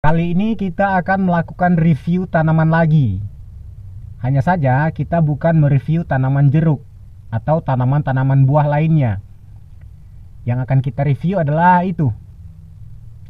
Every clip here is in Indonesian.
Kali ini kita akan melakukan review tanaman lagi. Hanya saja kita bukan mereview tanaman jeruk atau tanaman-tanaman buah lainnya. Yang akan kita review adalah itu.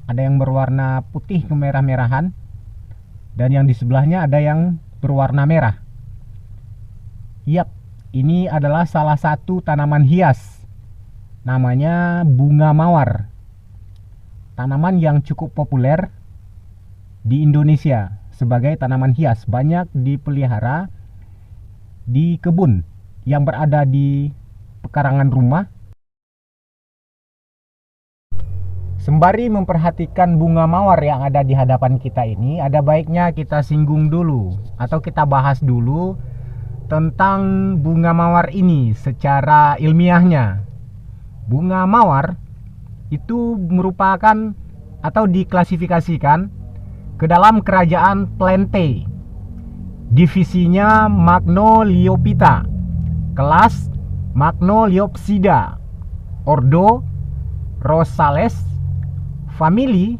Ada yang berwarna putih kemerah-merahan dan yang di sebelahnya ada yang berwarna merah. Yap, ini adalah salah satu tanaman hias. Namanya bunga mawar. Tanaman yang cukup populer di Indonesia sebagai tanaman hias, banyak dipelihara di kebun yang berada di pekarangan rumah. Sembari memperhatikan bunga mawar yang ada di hadapan kita ini, ada baiknya kita singgung dulu atau kita bahas dulu tentang bunga mawar ini secara ilmiahnya. Bunga mawar itu merupakan atau diklasifikasikan ke dalam kerajaan Plantae. Divisinya Magnoliophyta, kelas Magnoliopsida, ordo Rosales, famili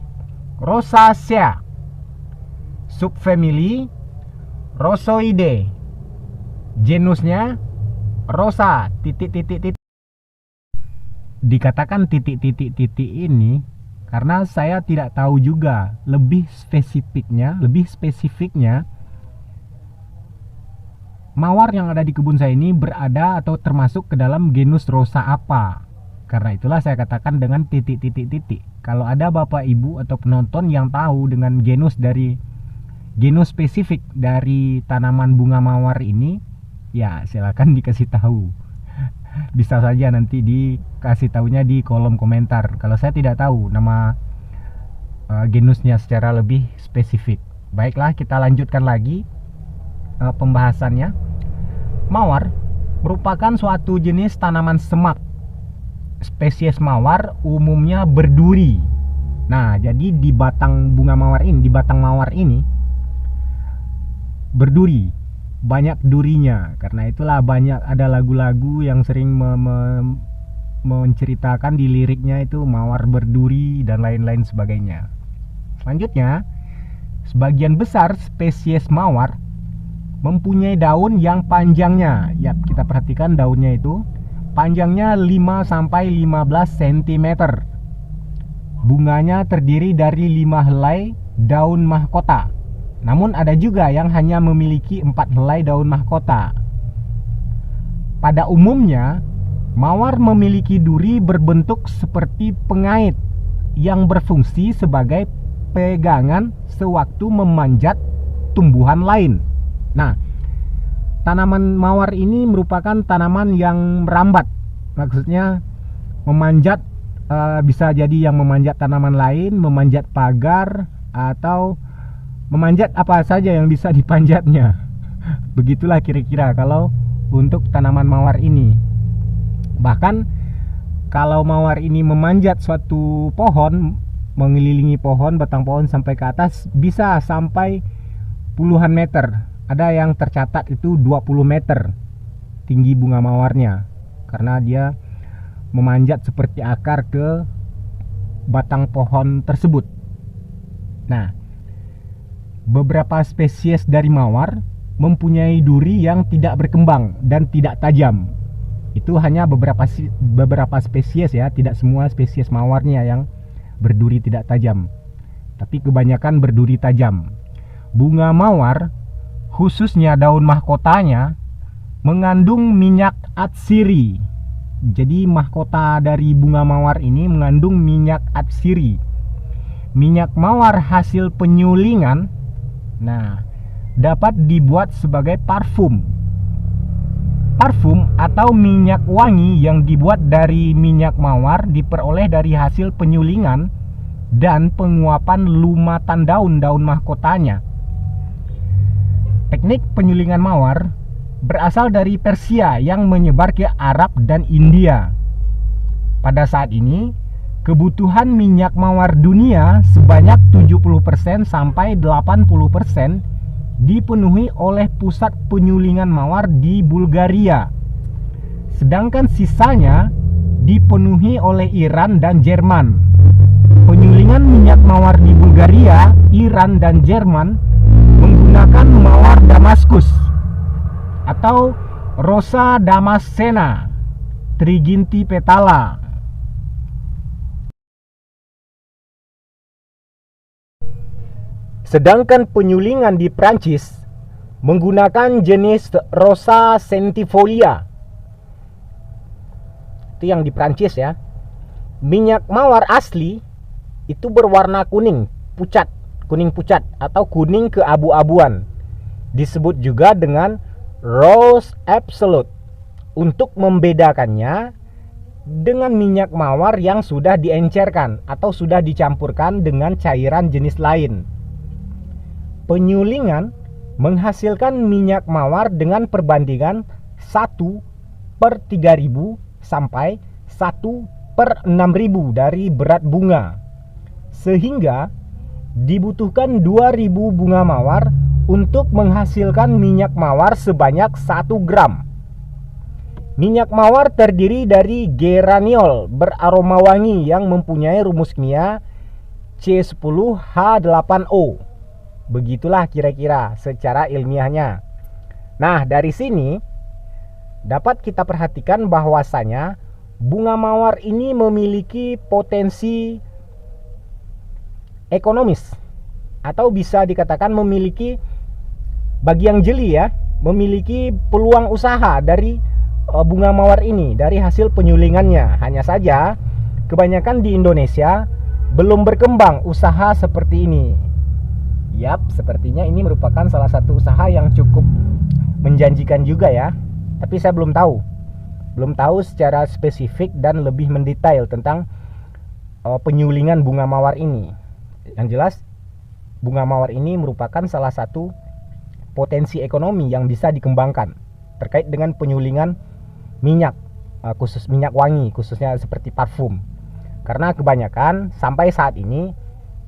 Rosaceae, subfamili Rhozoideae, genusnya Rosa titik-titik-titik. Dikatakan titik-titik-titik ini karena saya tidak tahu juga lebih spesifiknya mawar yang ada di kebun saya ini berada atau termasuk ke dalam genus Rosa apa. Karena itulah saya katakan dengan titik-titik-titik. Kalau ada Bapak Ibu atau penonton yang tahu dengan genus spesifik dari tanaman bunga mawar ini, ya silakan dikasih tahu. Bisa saja nanti dikasih tahunya di kolom komentar kalau saya tidak tahu nama genusnya secara lebih spesifik. Baiklah, kita lanjutkan lagi pembahasannya. Mawar merupakan suatu jenis tanaman semak. Spesies mawar umumnya berduri. Nah, jadi di batang bunga mawar ini, di batang mawar ini berduri, banyak durinya. Karena itulah banyak ada lagu-lagu yang sering menceritakan di liriknya itu mawar berduri dan lain-lain sebagainya. Selanjutnya, sebagian besar spesies mawar mempunyai daun yang panjangnya, ya kita perhatikan daunnya itu panjangnya 5-15 cm. Bunganya terdiri dari 5 helai daun mahkota. Namun ada juga yang hanya memiliki 4 helai daun mahkota. Pada umumnya, mawar memiliki duri berbentuk seperti pengait yang berfungsi sebagai pegangan sewaktu memanjat tumbuhan lain. Nah, tanaman mawar ini merupakan tanaman yang merambat. Maksudnya memanjat, bisa jadi yang memanjat tanaman lain, memanjat pagar, atau memanjat apa saja yang bisa dipanjatnya. Begitulah kira-kira kalau untuk tanaman mawar ini. Bahkan kalau mawar ini memanjat suatu pohon, mengelilingi pohon, batang pohon sampai ke atas, bisa sampai puluhan meter. Ada yang tercatat itu 20 meter tinggi bunga mawarnya, karena dia memanjat seperti akar ke batang pohon tersebut. Nah, beberapa spesies dari mawar mempunyai duri yang tidak berkembang dan tidak tajam. Itu hanya beberapa spesies ya, tidak semua spesies mawarnya yang berduri tidak tajam, tapi kebanyakan berduri tajam. Bunga mawar, khususnya daun mahkotanya, mengandung minyak atsiri. Jadi mahkota dari bunga mawar ini mengandung minyak atsiri. Minyak mawar hasil penyulingan, nah, dapat dibuat sebagai parfum. Parfum atau minyak wangi yang dibuat dari minyak mawar diperoleh dari hasil penyulingan dan penguapan lumatan daun-daun mahkotanya. Teknik penyulingan mawar berasal dari Persia yang menyebar ke Arab dan India. Pada saat ini, kebutuhan minyak mawar dunia sebanyak 70% sampai 80% dipenuhi oleh pusat penyulingan mawar di Bulgaria. Sedangkan sisanya dipenuhi oleh Iran dan Jerman. Penyulingan minyak mawar di Bulgaria Iran dan Jerman menggunakan mawar Damaskus atau Rosa Damascena Triginti petala. Sedangkan penyulingan di Prancis menggunakan jenis Rosa centifolia. Itu yang di Prancis ya. Minyak mawar asli itu berwarna kuning pucat atau kuning keabu-abuan. Disebut juga dengan rose absolute untuk membedakannya dengan minyak mawar yang sudah diencerkan atau sudah dicampurkan dengan cairan jenis lain. Penyulingan menghasilkan minyak mawar dengan perbandingan 1/3000 sampai 1/6000 dari berat bunga, sehingga dibutuhkan 2000 bunga mawar untuk menghasilkan minyak mawar sebanyak 1 gram. Minyak mawar terdiri dari geraniol beraroma wangi yang mempunyai rumus kimia C10H8O. Begitulah kira-kira secara ilmiahnya. Nah, dari sini dapat kita perhatikan bahwasanya bunga mawar ini memiliki potensi ekonomis, atau bisa dikatakan memiliki, bagi yang jeli ya, memiliki peluang usaha dari bunga mawar ini dari hasil penyulingannya. Hanya saja kebanyakan di Indonesia belum berkembang usaha seperti ini. Yap, sepertinya ini merupakan salah satu usaha yang cukup menjanjikan juga ya. Tapi saya belum tahu secara spesifik dan lebih mendetail tentang penyulingan bunga mawar ini. Yang jelas, bunga mawar ini merupakan salah satu potensi ekonomi yang bisa dikembangkan terkait dengan penyulingan minyak, khusus minyak wangi, khususnya seperti parfum. Karena kebanyakan sampai saat ini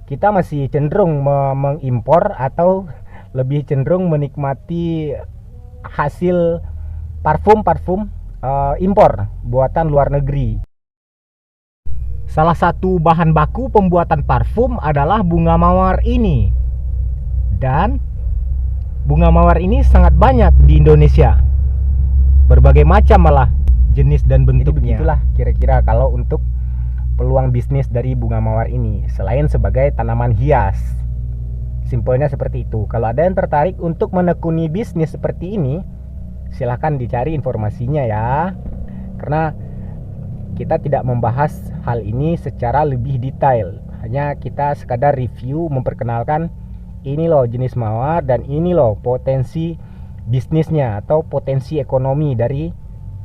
kita masih cenderung mengimpor atau lebih cenderung menikmati hasil parfum impor buatan luar negeri. Salah satu bahan baku pembuatan parfum adalah bunga mawar ini. Dan bunga mawar ini sangat banyak di Indonesia. Berbagai macam malah jenis dan bentuknya. Begitulah kira-kira kalau untuk peluang bisnis dari bunga mawar ini selain sebagai tanaman hias. Simpelnya seperti itu. Kalau ada yang tertarik untuk menekuni bisnis seperti ini, silahkan dicari informasinya ya. Karena kita tidak membahas hal ini secara lebih detail. Hanya kita sekadar review, memperkenalkan ini loh jenis mawar dan ini loh potensi bisnisnya atau potensi ekonomi dari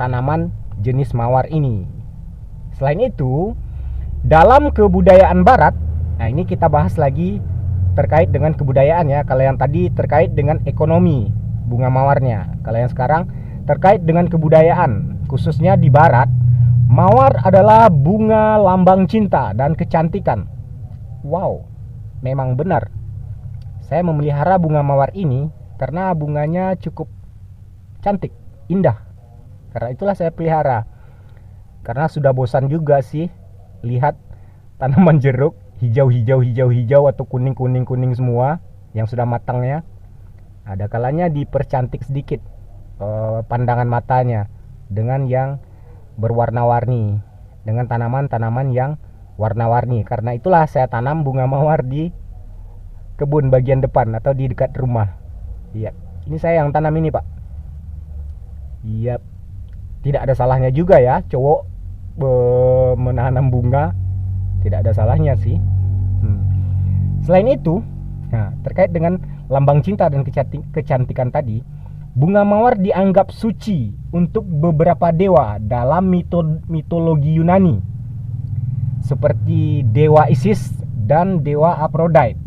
tanaman jenis mawar ini. Selain itu, dalam kebudayaan barat, nah ini kita bahas lagi terkait dengan kebudayaan ya. Kalau yang tadi terkait dengan ekonomi bunga mawarnya, kalau yang sekarang terkait dengan kebudayaan, khususnya di barat, mawar adalah bunga lambang cinta dan kecantikan. Wow, memang benar. Saya memelihara bunga mawar ini karena bunganya cukup cantik, indah. Karena itulah saya pelihara. Karena sudah bosan juga sih lihat tanaman jeruk hijau atau kuning semua yang sudah matangnya. Ada kalanya dipercantik sedikit pandangan matanya dengan yang berwarna-warni, dengan tanaman-tanaman yang warna-warni. Karena itulah saya tanam bunga mawar di kebun bagian depan atau di dekat rumah. Iya, ini saya yang tanam ini, Pak. Iya, tidak ada salahnya juga ya cowok menanam bunga, tidak ada salahnya sih. Selain itu, nah, terkait dengan lambang cinta dan kecantikan tadi, bunga mawar dianggap suci untuk beberapa dewa dalam mitologi Yunani, seperti dewa Isis dan dewa Aphrodite.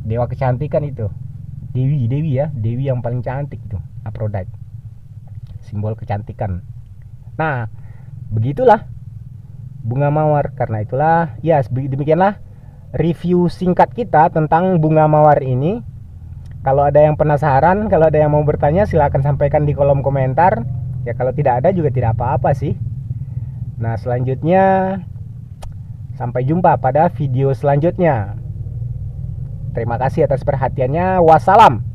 Dewa kecantikan itu, dewi ya, dewi yang paling cantik itu Aphrodite, simbol kecantikan. Nah, begitulah bunga mawar. Karena itulah ya, demikianlah review singkat kita tentang bunga mawar ini. Kalau ada yang penasaran, kalau ada yang mau bertanya, silahkan sampaikan di kolom komentar. Ya kalau tidak ada juga tidak apa-apa sih. Nah, selanjutnya sampai jumpa pada video selanjutnya. Terima kasih atas perhatiannya. Wassalam.